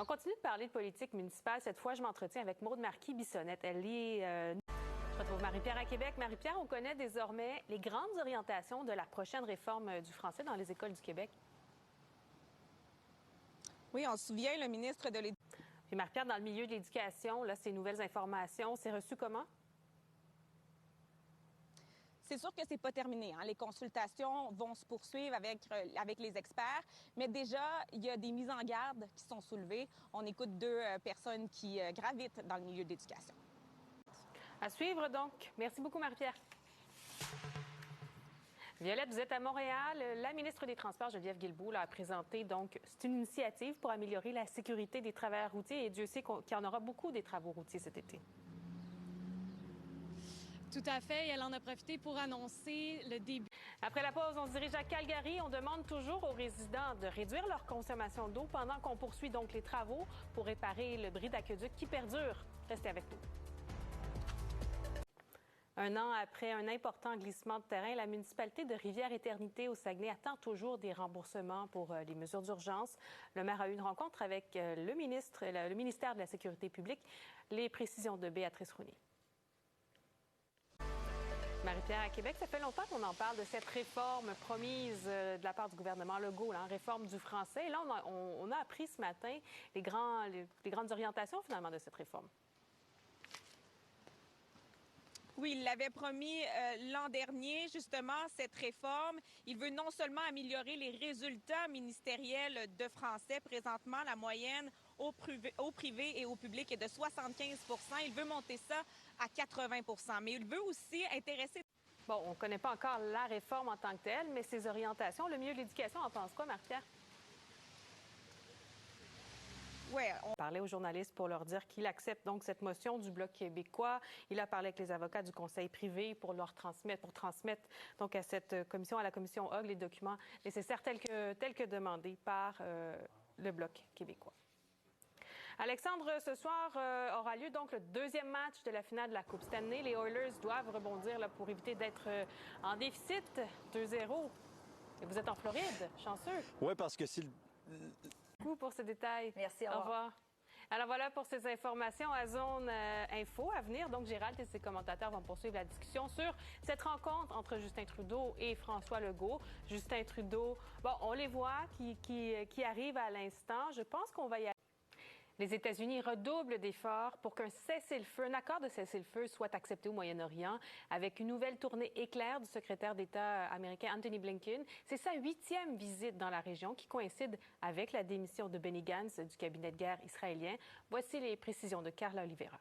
On continue de parler de politique municipale. Cette fois, je m'entretiens avec Maude Marquis-Bissonnette. Elle est... Je retrouve Marie-Pierre à Québec. Marie-Pierre, on connaît désormais les grandes orientations de la prochaine réforme du français dans les écoles du Québec. Oui, on se souvient, le ministre de l'Éducation. Puis Marie-Pierre, dans le milieu de l'éducation, là, ces nouvelles informations, c'est reçu comment? C'est sûr que c'est pas terminé. Les consultations vont se poursuivre avec les experts, mais déjà, il y a des mises en garde qui sont soulevées. On écoute deux personnes qui gravitent dans le milieu de l'éducation. À suivre, donc. Merci beaucoup, Marie-Pierre. Violette, vous êtes à Montréal. La ministre des Transports, Geneviève Guilbeault, a présenté donc c'est une initiative pour améliorer la sécurité des travailleurs routiers et Dieu sait qu'il y en aura beaucoup des travaux routiers cet été. Tout à fait. Elle en a profité pour annoncer le début. Après la pause, on se dirige à Calgary. On demande toujours aux résidents de réduire leur consommation d'eau pendant qu'on poursuit donc les travaux pour réparer le bris d'aqueduc qui perdure. Restez avec nous. Un an après un important glissement de terrain, la municipalité de Rivière-Éternité au Saguenay attend toujours des remboursements pour les mesures d'urgence. Le maire a eu une rencontre avec le ministère de la Sécurité publique. Les précisions de Béatrice Rouny. Marie-Pierre à Québec, ça fait longtemps qu'on en parle de cette réforme promise de la part du gouvernement Legault, réforme du français. Et là, on a appris ce matin les grandes orientations finalement de cette réforme. Oui, il l'avait promis l'an dernier, justement, cette réforme. Il veut non seulement améliorer les résultats ministériels de français. Présentement, la moyenne au privé et au public est de 75 %. Il veut monter ça à 80 %. Mais il veut aussi intéresser... Bon, on ne connaît pas encore la réforme en tant que telle, mais ses orientations, le milieu de l'éducation en pense quoi, Marie-Pierre? Oui, on parlait aux journalistes pour leur dire qu'il accepte donc cette motion du Bloc québécois. Il a parlé avec les avocats du Conseil privé pour transmettre donc à cette commission, à la commission Hogg, les documents nécessaires tels que demandés par le Bloc québécois. Alexandre, ce soir aura lieu donc le deuxième match de la finale de la Coupe Stanley. Les Oilers doivent rebondir là, pour éviter d'être en déficit 2-0. Et vous êtes en Floride, chanceux. Oui, parce que si... Pour ce détail. Merci, au revoir. Alors voilà pour ces informations à Zone Info à venir. Donc Gérald et ses commentateurs vont poursuivre la discussion sur cette rencontre entre Justin Trudeau et François Legault. Justin Trudeau, bon, on les voit qui arrivent à l'instant. Je pense qu'on va y aller. Les États-Unis redoublent d'efforts pour qu'un cessez-le-feu, un accord de cessez-le-feu soit accepté au Moyen-Orient avec une nouvelle tournée éclair du secrétaire d'État américain Anthony Blinken. C'est sa 8e visite dans la région qui coïncide avec la démission de Benny Gantz du cabinet de guerre israélien. Voici les précisions de Carla Oliveira.